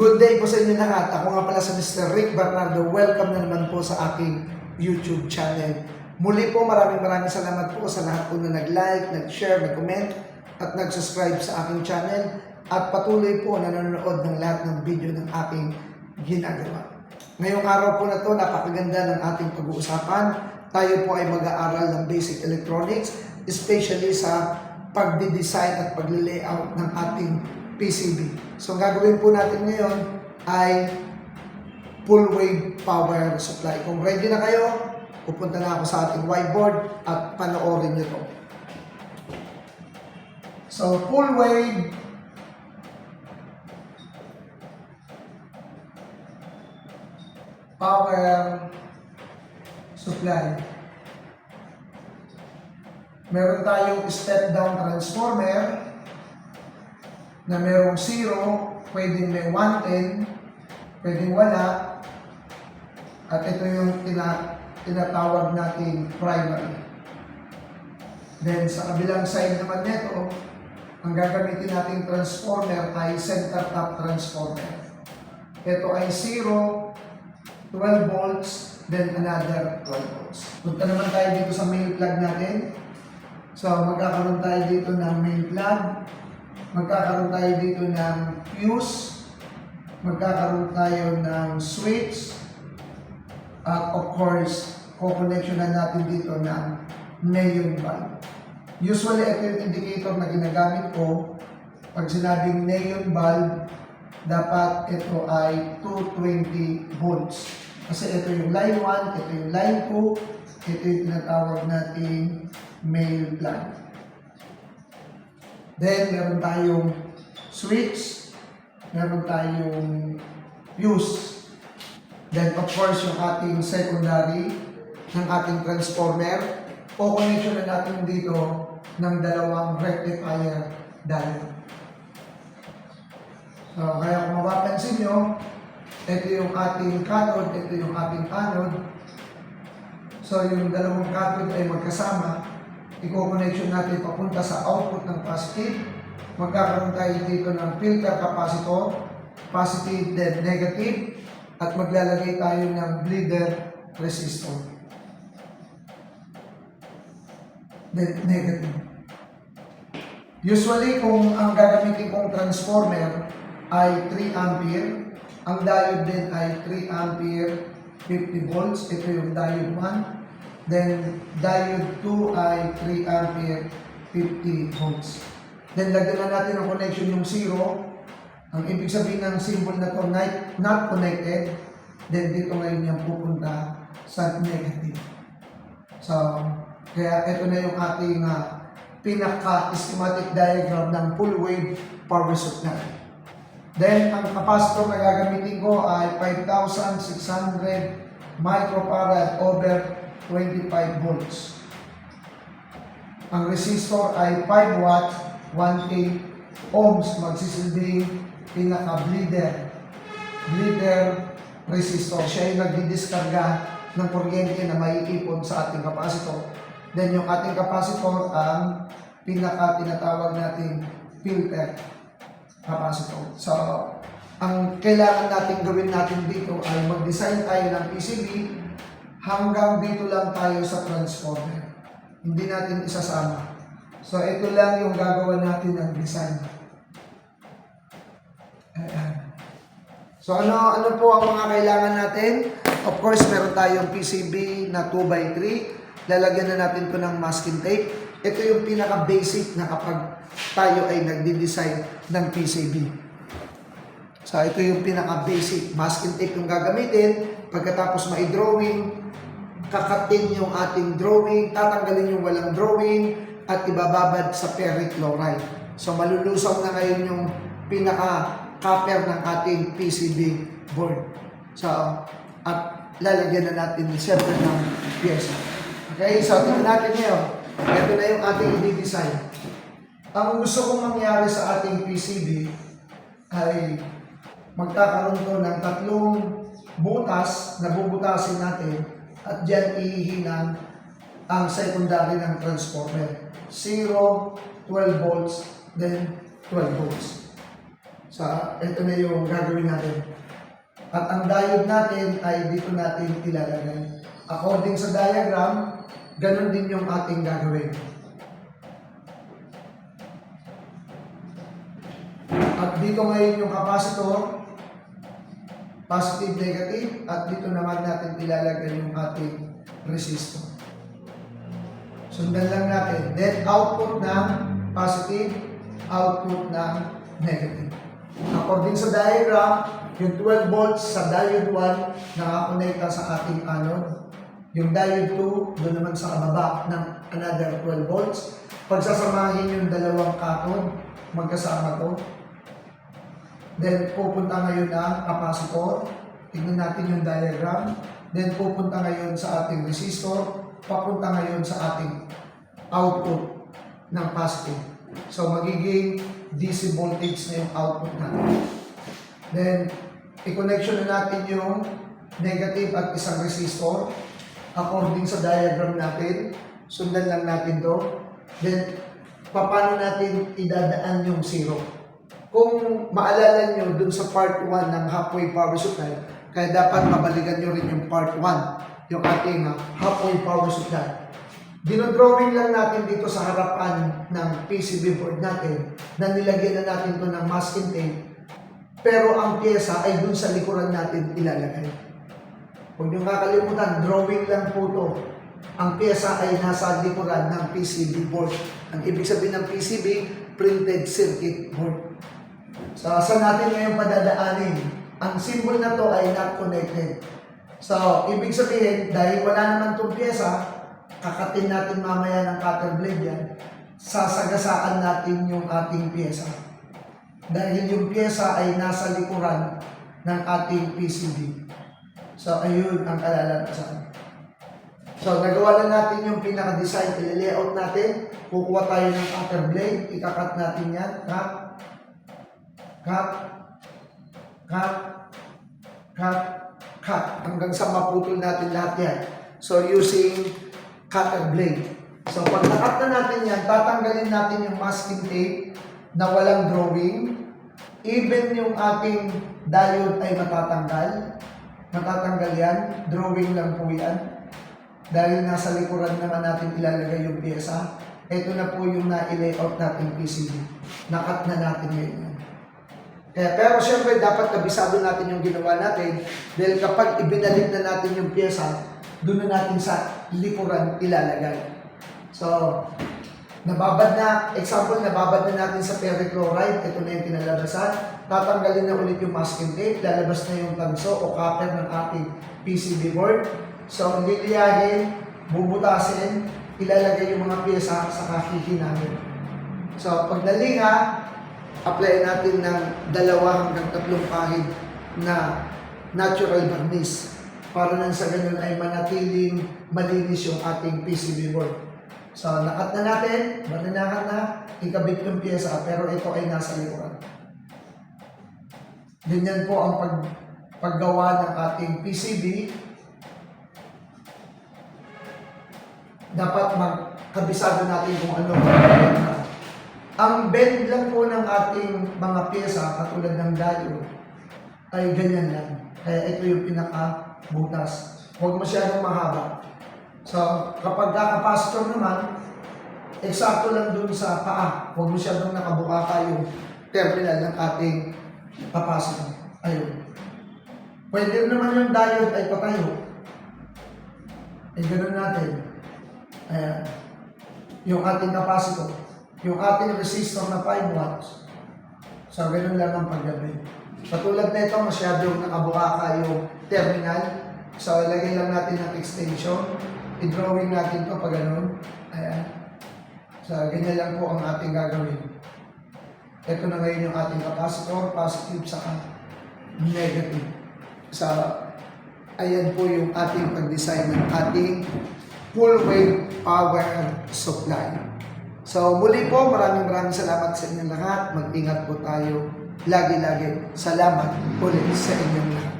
Good day po sa inyo lahat. Ako nga pala si Mr. Rick Bernardo. Welcome na naman po sa aking YouTube channel. Muli po maraming salamat po sa lahat po na nag-like, nag-share, nag-comment at nag-subscribe sa aking channel at patuloy po na nanonood ng lahat ng video ng aking ginagawa. Ngayong araw po na to, napakaganda ng ating pag-uusapan. Tayo po ay mag-aaral ng basic electronics, especially sa pagdi-design at pag-layout ng ating PCB. So, ang gagawin po natin ngayon ay full wave power supply. Kung ready na kayo, pupunta na ako sa ating whiteboard at panoorin nyo to. So, full wave power supply. Meron tayong step-down transformer na merong 0, pwedeng may 110, pwedeng wala, at ito yung tinatawag nating primary. Then sa kabilang side naman nito, ang gagamitin nating transformer ay center tap transformer. Ito ay 0, 12 volts, then another 12 volts. Punta naman tayo dito sa main plug natin. So magkakaroon tayo dito ng main plug. Magkakaroon tayo dito ng fuse, magkakaroon tayo ng switch, at of course, kukonnection na natin dito ng neon bulb. Usually, ito yung indicator na ginagamit ko. Pag sinabing neon bulb, dapat ito ay 220 volts. Kasi ito yung line 1, ito yung line 2, ito yung tinatawag nating male plug. Then, meron tayong switch, meron tayong fuse. Then, of course, yung ating secondary ng ating transformer. O-connection na natin dito ng dalawang rectifier diode. So, kaya kung mapapansin nyo, ito yung ating cathode, ito yung ating anode. So, yung dalawang cathode ay magkasama. I-connection natin papunta sa output ng positive. Magkakaroon tayo dito ng filter capacitor, positive then negative, at maglalagay tayo ng bleeder resistor, then negative. Usually, kung ang gagamitin kong transformer ay 3 ampere, ang diode din ay 3 ampere 50 volts. Ito yung diode 1. Then, diode 2 ay 3 ampere 50 volts. Then, lagyan na natin ang connection yung 0. Ang ibig sabihin ng symbol na to, not connected. Then, dito ngayon yung pupunta sa negative. So, kaya ito na yung ating pinaka-schematic diagram ng full wave power supply. Then, ang capacitor na gagamitin ko ay 5,600 microfarad over 25 volts. Ang resistor ay 5 watt, 1 ohms, magsisilbing pinaka-bleeder resistor. Siya yung nagdidiskarga ng kuryente na maiipon sa ating capacitor. Then yung ating capacitor ang pinaka-tinatawag nating filter capacitor. So, ang kailangan natin gawin natin dito ay mag-design tayo ng PCB. Hanggang dito lang tayo sa transformer. Hindi natin isasama. So, ito lang yung gagawa natin ng design. Ayan. So, ano po ang mga kailangan natin? Of course, meron tayong PCB na 2x3. Lalagyan na natin ito ng masking tape. Ito yung pinaka-basic na kapag tayo ay nagdi-design ng PCB. So, ito yung pinaka-basic. Masking tape yung gagamitin. Pagkatapos ma-drawing, kakatin yung ating drawing, tatanggalin yung walang drawing, at ibababad sa ferric chloride. So, malulusaw na ngayon yung pinaka-copper ng ating PCB board. So, at lalagyan na natin siyempre ng pyesa. Okay, so tingnan natin ngayon. Ito na yung ating i-design. Ang gusto kong mangyari sa ating PCB ay magkakaroon to ng 3 butas na bubutasin natin at dyan ihihinang ang secondary ng transformer. 0, 12 volts, then 12 volts. Ito na yung gagawin natin. At ang diode natin ay dito natin ilalagay. According sa diagram, ganun din yung ating gagawin. At dito ngayon yung capacitor, positive, negative, at dito naman natin ilalagay yung ating resistor. Sundan lang natin. Then output ng positive, output ng negative. According sa diagram, yung 12 volts sa diode 1 nakakonekta sa ating anode. Yung diode 2, doon naman sa kababa ng another 12 volts. Pagsasamahin yung dalawang cathode, magkasama to. Then pupunta ngayon ang capacitor. Tignan natin yung diagram. Then pupunta ngayon sa ating resistor. Papunta ngayon sa ating output ng positive. So magiging DC voltage na yung output natin. Then i-connection na natin yung negative at isang resistor. According sa diagram natin, sundan lang natin to. Then paano natin idadaan yung zero? Kung maalala nyo dun sa part 1 ng halfway power supply, kaya dapat mabalikan nyo rin yung part 1, yung ating halfway power supply. Dinodrawing lang natin dito sa harapan ng PCB board natin na nilagyan na natin to ng masking tape, pero ang pyesa ay dun sa likuran natin ilalagay. Huwag nyo kakalimutan, drawing lang po to. Ang pyesa ay nasa likuran ng PCB board. Ang ibig sabihin ng PCB, printed circuit board. So, saan natin ngayon padadaanin? Ang symbol na to ay not connected. So, ibig sabihin, dahil wala naman itong pyesa, kakatin natin mamaya ng cutter blade yan, sasagasaan natin yung ating pyesa. Dahil yung pyesa ay nasa likuran ng ating PCB. So, ayun ang kalalabasan. So, nagawa na natin yung pinaka-design, i-layout natin, kukuha tayo ng cutter blade, ikakat natin yan, cut, hanggang sa maputol natin lahat yan. So, using cutter blade. So, pag nakat na natin yan, tatanggalin natin yung masking tape na walang drawing. Even yung ating diode ay matatanggal. Matatanggal yan. Drawing lang po yan. Dahil nasa likuran naman natin ilalagay yung pyesa. Ito na po yung na-layout natin PCB. Nakat na natin ngayon. Pero syempre dapat kabisado natin yung ginawa natin dahil kapag ibinalik na natin yung pyesa, doon na natin sa likuran ilalagay. So, nababad na natin sa perichloride, ito na yung pinalabasan. Tatanggalin na ulit yung masking tape, lalabas na yung tanso o copper ng ating PCB board. So, liliyahin, bubutasin, ilalagay yung mga pyesa sa kahihin namin. So, pag nalinga, apply natin ng 2 hanggang 3 pahid na natural varnish para nang sa ganun ay manatiling malinis yung ating PCB board. So, nakat na natin, nakat na, ikabit yung pyesa, pero ito ay nasa likuran. Ganyan po ang paggawa ng ating PCB. Dapat magkabisado natin kung ano ang bend lang po ng ating mga pyesa, katulad ng diode, ay ganyan lang. Kaya ito yung pinaka-butas. Huwag masyadong mahaba. So, kapag capacitor naman, eksakto lang dun sa paa. Huwag masyadong nakabukaka yung terminal ng ating capacitor. Ayun. Pwede naman yung diode ay patayo. Ay ganun natin. Ayan. Yung ating capacitor. Yung ating resistor na 5 watts. So, ganun lang ang paggabi. Patulad na ito, masyadong nakabukaka yung terminal. So, ilagay lang natin ng extension. I-drawing natin ito pag ganun. Ayan. So, ganyan lang po ang ating gagawin. Ito na ngayon yung ating capacitor, positive saka negative. So, ayan po yung ating pag-design ng ating full wave power supply. So muli po, maraming salamat sa inyong lahat. Mag-ingat po tayo lagi-lagi. Salamat ulit sa inyong lahat.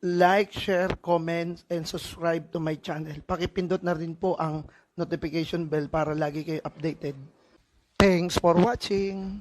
like, share, comment, and subscribe to my channel. Pakipindot na rin po ang notification bell para lagi kayo updated. Thanks for watching!